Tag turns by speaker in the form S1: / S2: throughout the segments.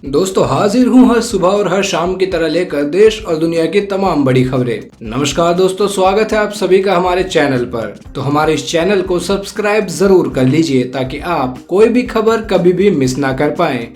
S1: दोस्तों हाजिर हूँ हर सुबह और हर शाम की तरह लेकर देश और दुनिया की तमाम बड़ी खबरें। नमस्कार दोस्तों, स्वागत है आप सभी का हमारे चैनल पर। तो हमारे इस चैनल को सब्सक्राइब जरूर कर लीजिए ताकि आप कोई भी खबर कभी भी मिस ना कर पाएं।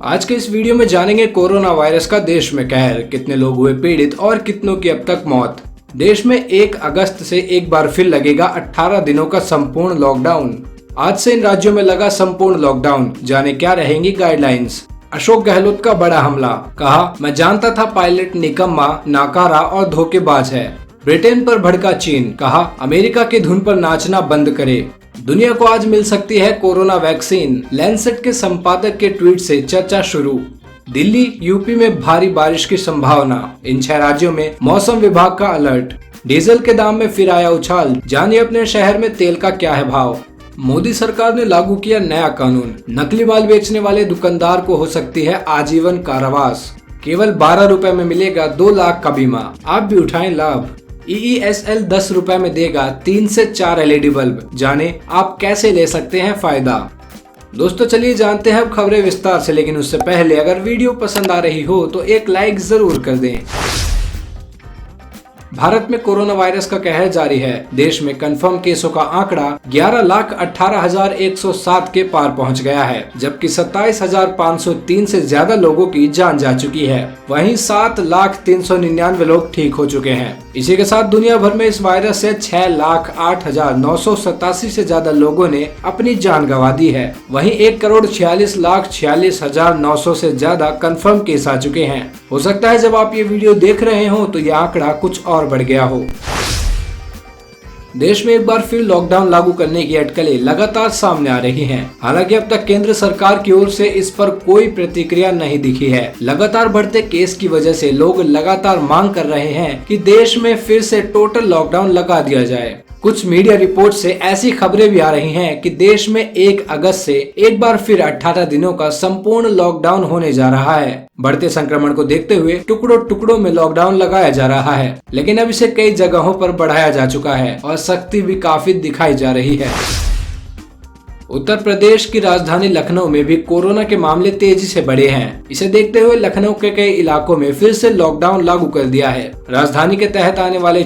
S1: आज के इस वीडियो में जानेंगे कोरोना वायरस का देश में कहर, कितने लोग हुए पीड़ित और कितनों की अब तक मौत। देश में 1 अगस्त से एक बार फिर लगेगा 18 दिनों का संपूर्ण लॉकडाउन। आज से इन राज्यों में लगा संपूर्ण लॉकडाउन, जाने क्या रहेंगी गाइडलाइंस। अशोक गहलोत का बड़ा हमला, कहा मैं जानता था पायलट निकम्मा, नाकारा और धोखेबाज है। ब्रिटेन पर भड़का चीन, कहा अमेरिका की धुन पर नाचना बंद करे। दुनिया को आज मिल सकती है कोरोना वैक्सीन, लैंसेट के संपादक के ट्वीट से चर्चा शुरू। दिल्ली यूपी में भारी बारिश की संभावना, इन 6 राज्यों में मौसम विभाग का अलर्ट। डीजल के दाम में फिर आया उछाल, जानिए अपने शहर में तेल का क्या है भाव। मोदी सरकार ने लागू किया नया कानून, नकली माल बेचने वाले दुकानदार को हो सकती है आजीवन कारावास। केवल 12 रुपए में मिलेगा 2 लाख का बीमा, आप भी उठाएं लाभ। EESL 10 रुपए में देगा 3 से 4 LED बल्ब, जाने आप कैसे ले सकते हैं फायदा। दोस्तों चलिए जानते हैं अब खबरें विस्तार से, लेकिन उससे पहले अगर वीडियो पसंद आ रही हो तो एक लाइक जरूर कर दें। भारत में कोरोना वायरस का कहर जारी है। देश में कंफर्म केसों का आंकड़ा 11,18,107 के पार पहुंच गया है, जबकि 27,503 से ज्यादा लोगों की जान जा चुकी है। वहीं 7,03,99 लोग ठीक हो चुके हैं। इसी के साथ दुनिया भर में इस वायरस से 6,08,987 से ज्यादा लोगों ने अपनी जान गंवा दी है। वहीं 1,46,46,900 से ज्यादा कंफर्म केस आ चुके हैं। हो सकता है जब आप ये वीडियो देख रहे हो तो यह आंकड़ा कुछ और बढ़ गया हो। देश में एक बार फिर लॉकडाउन लागू करने की अटकलें लगातार सामने आ रही हैं। हालांकि अब तक केंद्र सरकार की ओर से इस पर कोई प्रतिक्रिया नहीं दिखी है। लगातार बढ़ते केस की वजह से लोग लगातार मांग कर रहे हैं कि देश में फिर से टोटल लॉकडाउन लगा दिया जाए। कुछ मीडिया रिपोर्ट से ऐसी खबरें भी आ रही हैं कि देश में 1 अगस्त से एक बार फिर 18 दिनों का संपूर्ण लॉकडाउन होने जा रहा है। बढ़ते संक्रमण को देखते हुए टुकड़ों टुकड़ों में लॉकडाउन लगाया जा रहा है, लेकिन अब इसे कई जगहों पर बढ़ाया जा चुका है और सख्ती भी काफी दिखाई जा रही है। उत्तर प्रदेश की राजधानी लखनऊ में भी कोरोना के मामले तेजी से बढ़े हैं। इसे देखते हुए लखनऊ के कई इलाकों में फिर से लॉकडाउन लागू कर दिया है। राजधानी के तहत आने वाले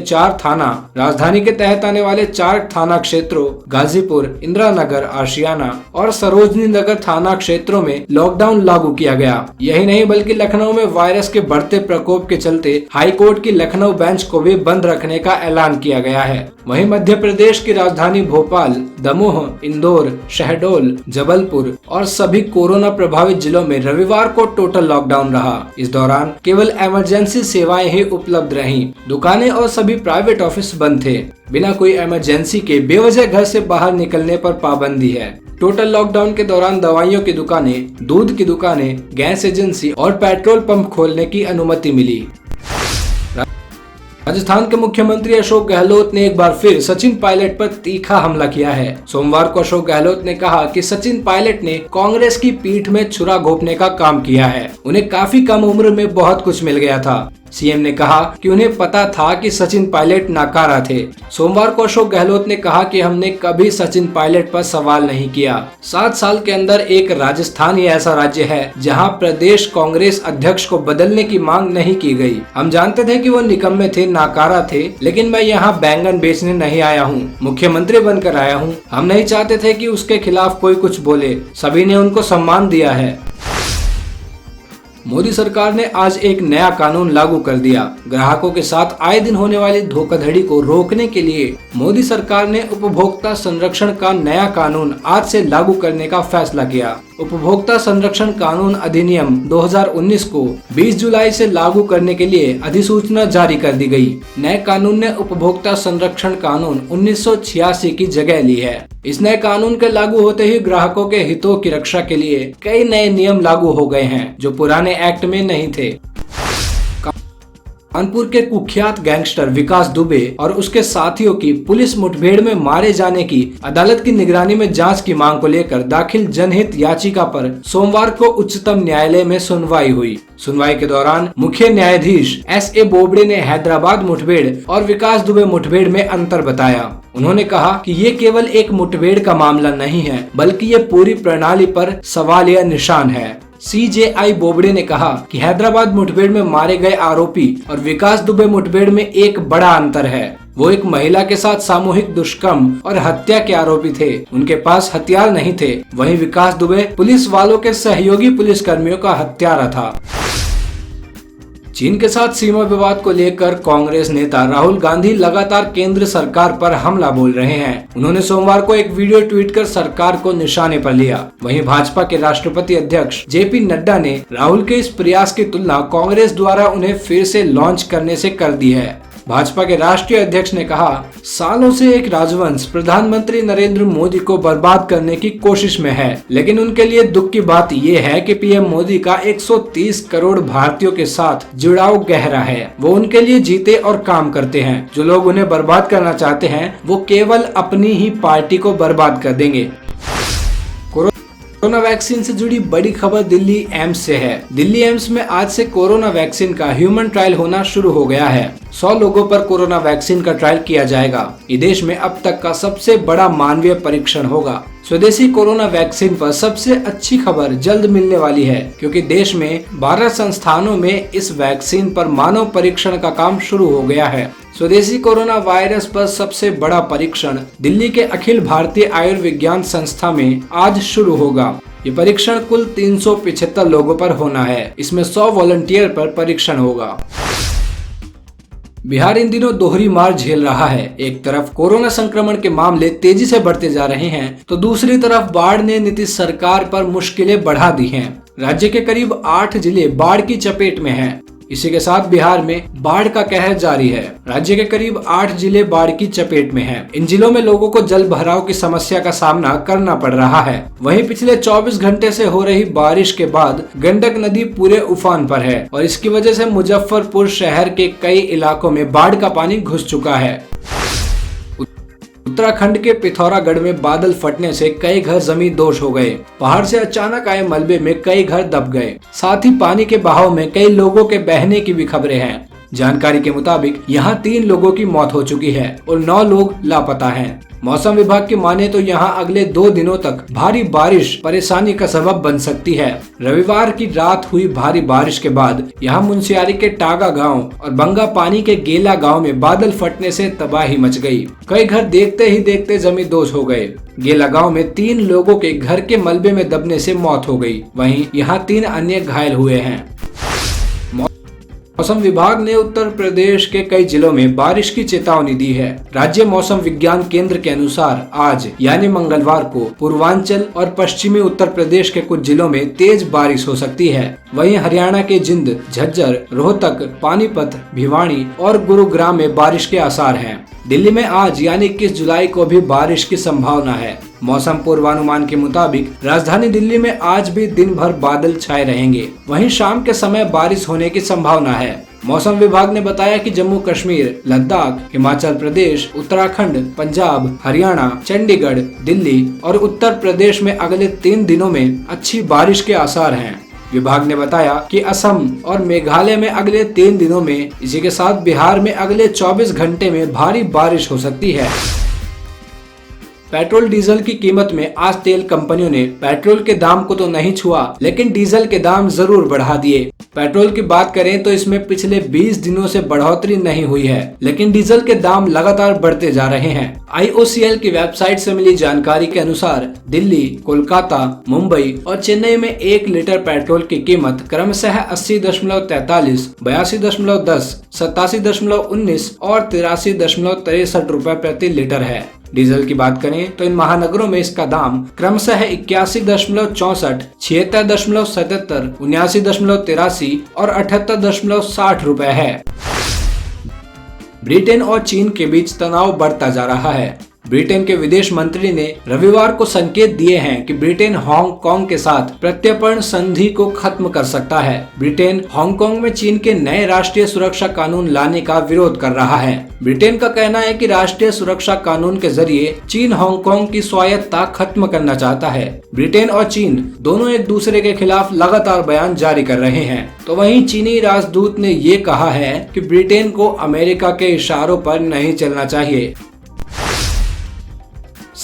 S1: 4 थाना क्षेत्रों गाजीपुर, इंदिरा नगर, आशियाना और सरोजनी नगर थाना क्षेत्रों में लॉकडाउन लागू किया गया। यही नहीं बल्कि लखनऊ में वायरस के बढ़ते प्रकोप के चलते हाईकोर्ट की लखनऊ बेंच को भी बंद रखने का ऐलान किया गया है। वहीं मध्य प्रदेश की राजधानी भोपाल, दमोह, इंदौर, शहडोल, जबलपुर और सभी कोरोना प्रभावित जिलों में रविवार को टोटल लॉकडाउन रहा। इस दौरान केवल इमरजेंसी सेवाएं ही उपलब्ध रहीं। दुकानें और सभी प्राइवेट ऑफिस बंद थे। बिना कोई इमरजेंसी के बेवजह घर से बाहर निकलने पर पाबंदी है। टोटल लॉकडाउन के दौरान दवाइयों की दुकानें, दूध की दुकानें, गैस एजेंसी और पेट्रोल पंप खोलने की अनुमति मिली। राजस्थान के मुख्यमंत्री अशोक गहलोत ने एक बार फिर सचिन पायलट पर तीखा हमला किया है। सोमवार को अशोक गहलोत ने कहा कि सचिन पायलट ने कांग्रेस की पीठ में छुरा घोंपने का काम किया है। उन्हें काफी कम उम्र में बहुत कुछ मिल गया था। सीएम ने कहा कि उन्हें पता था कि सचिन पायलट नाकारा थे। सोमवार को अशोक गहलोत ने कहा कि हमने कभी सचिन पायलट पर सवाल नहीं किया। 7 साल के अंदर एक राजस्थान ही ऐसा राज्य है जहां प्रदेश कांग्रेस अध्यक्ष को बदलने की मांग नहीं की गई। हम जानते थे कि वो निकम्मे थे, नाकारा थे, लेकिन मैं यहाँ बैंगन बेचने नहीं आया हूँ, मुख्यमंत्री बनकर आया हूँ। हम नहीं चाहते थे कि उसके खिलाफ कोई कुछ बोले। सभी ने उनको सम्मान दिया है। मोदी सरकार ने आज एक नया कानून लागू कर दिया। ग्राहकों के साथ आए दिन होने वाली धोखाधड़ी को रोकने के लिए मोदी सरकार ने उपभोक्ता संरक्षण का नया कानून आज से लागू करने का फैसला किया। उपभोक्ता संरक्षण कानून अधिनियम 2019 को 20 जुलाई से लागू करने के लिए अधिसूचना जारी कर दी गई। नए कानून ने उपभोक्ता संरक्षण कानून 1986 की जगह ली है। इस नए कानून के लागू होते ही ग्राहकों के हितों की रक्षा के लिए कई नए नियम लागू हो गए हैं जो पुराने एक्ट में नहीं थे। कानपुर के कुख्यात गैंगस्टर विकास दुबे और उसके साथियों की पुलिस मुठभेड़ में मारे जाने की अदालत की निगरानी में जांच की मांग को लेकर दाखिल जनहित याचिका पर सोमवार को उच्चतम न्यायालय में सुनवाई हुई। सुनवाई के दौरान मुख्य न्यायाधीश S.A. बोबडे ने हैदराबाद मुठभेड़ और विकास दुबे मुठभेड़ में अंतर बताया। उन्होंने कहा कि ये केवल एक मुठभेड़ का मामला नहीं है, बल्कि ये पूरी प्रणाली पर सवालिया निशान है। CJI बोबडे ने कहा कि हैदराबाद मुठभेड़ में मारे गए आरोपी और विकास दुबे मुठभेड़ में एक बड़ा अंतर है। वो एक महिला के साथ सामूहिक दुष्कर्म और हत्या के आरोपी थे। उनके पास हथियार नहीं थे। वहीं विकास दुबे पुलिस वालों के सहयोगी पुलिस कर्मियों का हत्यारा था। चीन के साथ सीमा विवाद को लेकर कांग्रेस नेता राहुल गांधी लगातार केंद्र सरकार पर हमला बोल रहे हैं। उन्होंने सोमवार को एक वीडियो ट्वीट कर सरकार को निशाने पर लिया। वहीं भाजपा के राष्ट्रपति अध्यक्ष JP नड्डा ने राहुल के इस प्रयास की तुलना कांग्रेस द्वारा उन्हें फिर से लॉन्च करने से कर दी है। भाजपा के राष्ट्रीय अध्यक्ष ने कहा, सालों से एक राजवंश प्रधानमंत्री नरेंद्र मोदी को बर्बाद करने की कोशिश में है, लेकिन उनके लिए दुख की बात ये है कि PM मोदी का 130 करोड़ भारतीयों के साथ जुड़ाव गहरा है। वो उनके लिए जीते और काम करते हैं। जो लोग उन्हें बर्बाद करना चाहते हैं वो केवल अपनी ही पार्टी को बर्बाद कर देंगे। कोरोना वैक्सीन से जुड़ी बड़ी खबर दिल्ली एम्स से है। दिल्ली एम्स में आज से कोरोना वैक्सीन का ह्यूमन ट्रायल होना शुरू हो गया है। 100 लोगों पर कोरोना वैक्सीन का ट्रायल किया जाएगा। ये देश में अब तक का सबसे बड़ा मानवीय परीक्षण होगा। स्वदेशी कोरोना वैक्सीन पर सबसे अच्छी खबर जल्द मिलने वाली है, क्योंकि देश में 12 संस्थानों में इस वैक्सीन पर मानव परीक्षण का काम शुरू हो गया है। स्वदेशी कोरोना वायरस पर सबसे बड़ा परीक्षण दिल्ली के अखिल भारतीय आयुर्विज्ञान संस्था में आज शुरू होगा। ये परीक्षण कुल 375 लोगों पर होना है। इसमें 100 वॉलंटियर पर परीक्षण होगा। बिहार इन दिनों दोहरी मार झेल रहा है। एक तरफ कोरोना संक्रमण के मामले तेजी से बढ़ते जा रहे हैं, तो दूसरी तरफ बाढ़ ने नीतीश सरकार पर मुश्किलें बढ़ा दी हैं। राज्य के करीब 8 जिले बाढ़ की चपेट में हैं। इसी के साथ बिहार में बाढ़ का कहर जारी है। राज्य के करीब 8 जिले बाढ़ की चपेट में हैं। इन जिलों में लोगों को जल भराव की समस्या का सामना करना पड़ रहा है। वहीं पिछले 24 घंटे से हो रही बारिश के बाद गंडक नदी पूरे उफान पर है और इसकी वजह से मुजफ्फरपुर शहर के कई इलाकों में बाढ़ का पानी घुस चुका है। उत्तराखंड के पिथौरागढ़ में बादल फटने से कई घर जमींदोज हो गए। पहाड़ से अचानक आए मलबे में कई घर दब गए। साथ ही पानी के बहाव में कई लोगों के बहने की भी खबरें हैं। जानकारी के मुताबिक यहां 3 लोगों की मौत हो चुकी है और 9 लोग लापता हैं। मौसम विभाग की माने तो यहां अगले 2 दिनों तक भारी बारिश परेशानी का सबब बन सकती है। रविवार की रात हुई भारी बारिश के बाद यहां मुंशियारी के टागा गांव और बंगा पानी के गेला गांव में बादल फटने से तबाही मच गई। कई घर देखते ही देखते जमींदोज हो गए। गेला गांव में 3 लोगों के घर के मलबे में दबने से मौत हो गई। वहीं यहां 3 अन्य घायल हुए हैं। मौसम विभाग ने उत्तर प्रदेश के कई जिलों में बारिश की चेतावनी दी है। राज्य मौसम विज्ञान केंद्र के अनुसार आज यानी मंगलवार को पूर्वांचल और पश्चिमी उत्तर प्रदेश के कुछ जिलों में तेज बारिश हो सकती है। वहीं हरियाणा के जिंद, झज्जर, रोहतक, पानीपत, भिवानी और गुरुग्राम में बारिश के आसार हैं। दिल्ली में आज यानी 21 जुलाई को भी बारिश की संभावना है। मौसम पूर्वानुमान के मुताबिक राजधानी दिल्ली में आज भी दिन भर बादल छाए रहेंगे। वहीं शाम के समय बारिश होने की संभावना है। मौसम विभाग ने बताया कि जम्मू कश्मीर, लद्दाख, हिमाचल प्रदेश, उत्तराखंड, पंजाब, हरियाणा, चंडीगढ़, दिल्ली और उत्तर प्रदेश में अगले 3 दिनों में अच्छी बारिश के आसार हैं। विभाग ने बताया कि असम और मेघालय में अगले 3 दिनों में, इसी के साथ बिहार में अगले 24 घंटे में भारी बारिश हो सकती है। पेट्रोल डीजल की कीमत में आज तेल कंपनियों ने पेट्रोल के दाम को तो नहीं छुआ, लेकिन डीजल के दाम जरूर बढ़ा दिए। पेट्रोल की बात करें तो इसमें पिछले 20 दिनों से बढ़ोतरी नहीं हुई है, लेकिन डीजल के दाम लगातार बढ़ते जा रहे हैं। IOCL की वेबसाइट से मिली जानकारी के अनुसार दिल्ली, कोलकाता, मुंबई और चेन्नई में 1 लीटर पेट्रोल की कीमत क्रमशः 80.43, 82.10, 87.19 और 83.63 रुपए प्रति लीटर है। डीजल की बात करें तो इन महानगरों में इसका दाम क्रमशः 81.64, 76.77, 79.83 और 78.60 रुपए है। ब्रिटेन और चीन के बीच तनाव बढ़ता जा रहा है। ब्रिटेन के विदेश मंत्री ने रविवार को संकेत दिए हैं कि ब्रिटेन हांगकांग के साथ प्रत्यर्पण संधि को खत्म कर सकता है। ब्रिटेन हांगकांग में चीन के नए राष्ट्रीय सुरक्षा कानून लाने का विरोध कर रहा है। ब्रिटेन का कहना है कि राष्ट्रीय सुरक्षा कानून के जरिए चीन हांगकांग की स्वायत्तता खत्म करना चाहता है। ब्रिटेन और चीन दोनों एक दूसरे के खिलाफ लगातार बयान जारी कर रहे हैं। तो वहीं चीनी राजदूत ने ये कहा है कि ब्रिटेन को अमेरिका के इशारों पर नहीं चलना चाहिए।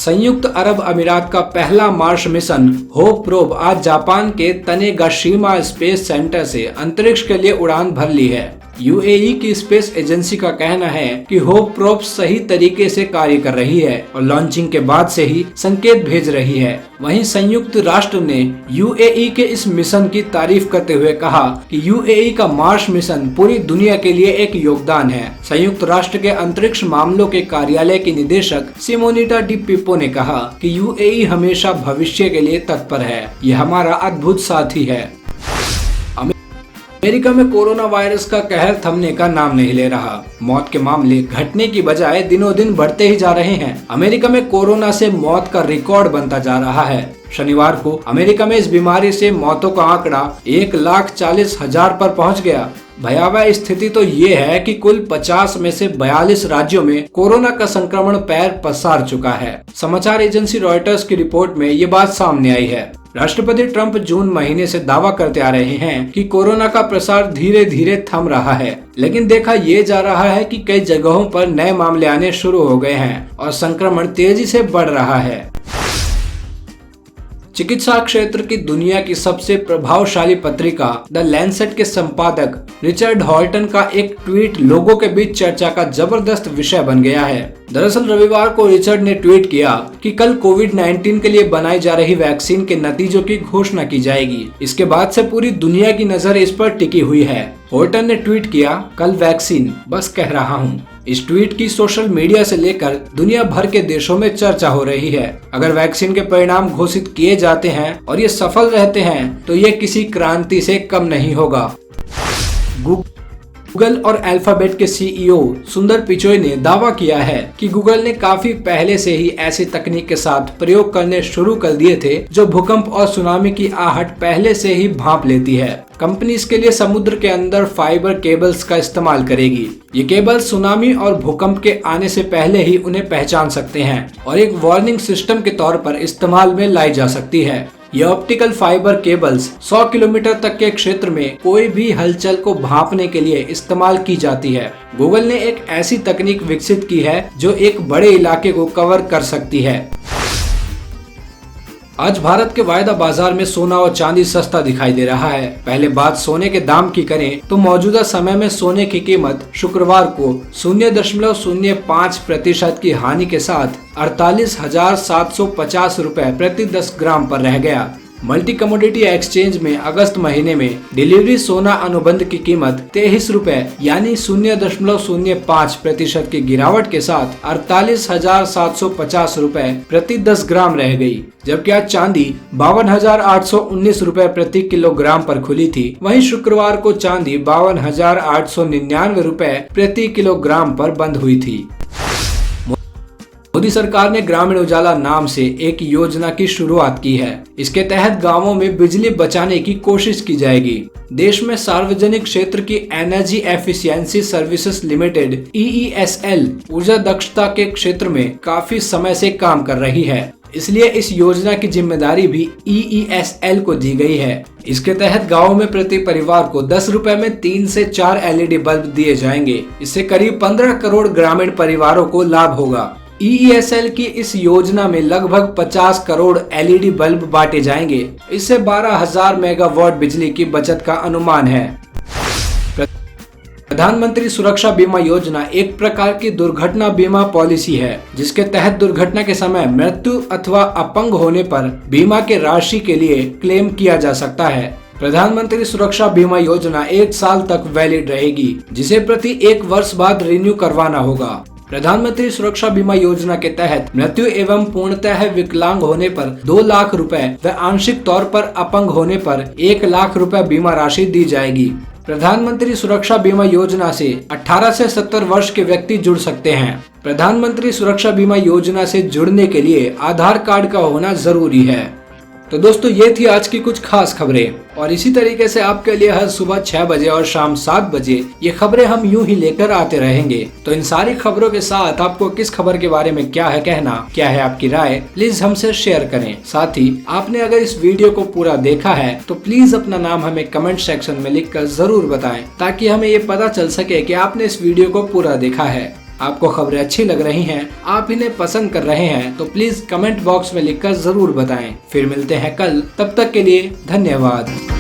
S1: संयुक्त अरब अमीरात का पहला मार्स मिशन होप प्रोब आज जापान के तनेगाशिमा स्पेस सेंटर से अंतरिक्ष के लिए उड़ान भर ली है। यूएई की स्पेस एजेंसी का कहना है कि होप प्रोब सही तरीके से कार्य कर रही है और लॉन्चिंग के बाद से ही संकेत भेज रही है। वहीं संयुक्त राष्ट्र ने यूएई के इस मिशन की तारीफ करते हुए कहा कि यूएई का मार्स मिशन पूरी दुनिया के लिए एक योगदान है। संयुक्त राष्ट्र के अंतरिक्ष मामलों के कार्यालय की निदेशक सिमोनिटा डी पिपो ने कहा कि यूएई हमेशा भविष्य के लिए तत्पर है। यह हमारा अद्भुत साथी है। अमेरिका में कोरोना वायरस का कहर थमने का नाम नहीं ले रहा। मौत के मामले घटने की बजाय दिनों दिन बढ़ते ही जा रहे हैं। अमेरिका में कोरोना से मौत का रिकॉर्ड बनता जा रहा है। शनिवार को अमेरिका में इस बीमारी से मौतों का आंकड़ा 1,40,000 पर पहुंच गया। भयावह स्थिति तो ये है कि कुल 50 में से 42 राज्यों में कोरोना का संक्रमण पैर पसार चुका है। समाचार एजेंसी रॉयटर्स की रिपोर्ट में ये बात सामने आई है। राष्ट्रपति ट्रंप जून महीने से दावा करते आ रहे हैं कि कोरोना का प्रसार धीरे धीरे थम रहा है, लेकिन देखा ये जा रहा है कि कई जगहों पर नए मामले आने शुरू हो गए हैं और संक्रमण तेजी से बढ़ रहा है। चिकित्सा क्षेत्र की दुनिया की सबसे प्रभावशाली पत्रिका द लैंसेट के संपादक रिचर्ड हॉल्टन का एक ट्वीट लोगों के बीच चर्चा का जबरदस्त विषय बन गया है। दरअसल रविवार को रिचर्ड ने ट्वीट किया कि कल कोविड-19 के लिए बनाई जा रही वैक्सीन के नतीजों की घोषणा की जाएगी। इसके बाद से पूरी दुनिया की नजर इस पर टिकी हुई है। हॉल्टन ने ट्वीट किया, कल वैक्सीन, बस कह रहा हूँ। इस ट्वीट की सोशल मीडिया से लेकर दुनिया भर के देशों में चर्चा हो रही है। अगर वैक्सीन के परिणाम घोषित किए जाते हैं और ये सफल रहते हैं तो ये किसी क्रांति से कम नहीं होगा। गूगल और अल्फाबेट के सीईओ सुंदर पिचोई ने दावा किया है कि गूगल ने काफी पहले से ही ऐसी तकनीक के साथ प्रयोग करने शुरू कर दिए थे जो भूकंप और सुनामी की आहट पहले से ही भांप लेती है। कंपनी इसके लिए समुद्र के अंदर फाइबर केबल्स का इस्तेमाल करेगी। ये केबल सुनामी और भूकंप के आने से पहले ही उन्हें पहचान सकते हैं और एक वार्निंग सिस्टम के तौर पर इस्तेमाल में लाई जा सकती है। ये ऑप्टिकल फाइबर केबल्स 100 किलोमीटर तक के क्षेत्र में कोई भी हलचल को भांपने के लिए इस्तेमाल की जाती है। गूगल ने एक ऐसी तकनीक विकसित की है जो एक बड़े इलाके को कवर कर सकती है। आज भारत के वायदा बाजार में सोना और चांदी सस्ता दिखाई दे रहा है। पहले बात सोने के दाम की करें तो मौजूदा समय में सोने की कीमत शुक्रवार को 0.05% की हानि के साथ 48,750 रुपए प्रति 10 ग्राम पर रह गया। मल्टी कमोडिटी एक्सचेंज में अगस्त महीने में डिलीवरी सोना अनुबंध की कीमत 23 रुपए यानी 0.05% की गिरावट के साथ 48,750 रुपए प्रति 10 ग्राम रह गई। जबकि आज चांदी 52,819 रुपए प्रति किलोग्राम पर खुली थी। वहीं शुक्रवार को चांदी 52,899 रुपए प्रति किलोग्राम पर बंद हुई थी। मोदी सरकार ने ग्रामीण उजाला नाम से एक योजना की शुरुआत की है। इसके तहत गांवों में बिजली बचाने की कोशिश की जाएगी। देश में सार्वजनिक क्षेत्र की energy efficiency services limited EESL ऊर्जा दक्षता के क्षेत्र में काफी समय से काम कर रही है, इसलिए इस योजना की जिम्मेदारी भी EESL को दी गई है। इसके तहत गाँव में प्रति परिवार को 10 रुपए में 3 से 4 LED बल्ब दिए जाएंगे। इससे करीब 15 करोड़ ग्रामीण परिवारों को लाभ होगा। EESL की इस योजना में लगभग 50 करोड़ LED बल्ब बांटे जाएंगे। इससे 12,000 मेगावाट बिजली की बचत का अनुमान है। प्रधानमंत्री सुरक्षा बीमा योजना एक प्रकार की दुर्घटना बीमा पॉलिसी है, जिसके तहत दुर्घटना के समय मृत्यु अथवा अपंग होने पर बीमा के राशि के लिए क्लेम किया जा सकता है। प्रधानमंत्री सुरक्षा बीमा योजना 1 साल तक वैलिड रहेगी, जिसे प्रति 1 वर्ष बाद रिन्यू करवाना होगा। प्रधानमंत्री सुरक्षा बीमा योजना के तहत मृत्यु एवं पूर्णतः विकलांग होने पर 2 लाख रुपए व आंशिक तौर पर अपंग होने पर 1 लाख रुपए बीमा राशि दी जाएगी। प्रधानमंत्री सुरक्षा बीमा योजना से 18 से 70 वर्ष के व्यक्ति जुड़ सकते हैं। प्रधानमंत्री सुरक्षा बीमा योजना से जुड़ने के लिए आधार कार्ड का होना जरूरी है। तो दोस्तों ये थी आज की कुछ खास खबरें और इसी तरीके से आपके लिए हर सुबह 6 बजे और शाम 7 बजे ये खबरें हम यूं ही लेकर आते रहेंगे। तो इन सारी खबरों के साथ आपको किस खबर के बारे में क्या है कहना, क्या है आपकी राय, प्लीज हमसे शेयर करें। साथ ही आपने अगर इस वीडियो को पूरा देखा है तो प्लीज अपना नाम हमें कमेंट सेक्शन में लिखकर जरूर बताएं, ताकि हमें ये पता चल सके कि आपने इस वीडियो को पूरा देखा है। आपको खबरें अच्छी लग रही हैं, आप इन्हें पसंद कर रहे हैं, तो प्लीज कमेंट बॉक्स में लिखकर जरूर बताएं। फिर मिलते हैं कल, तब तक के लिए धन्यवाद।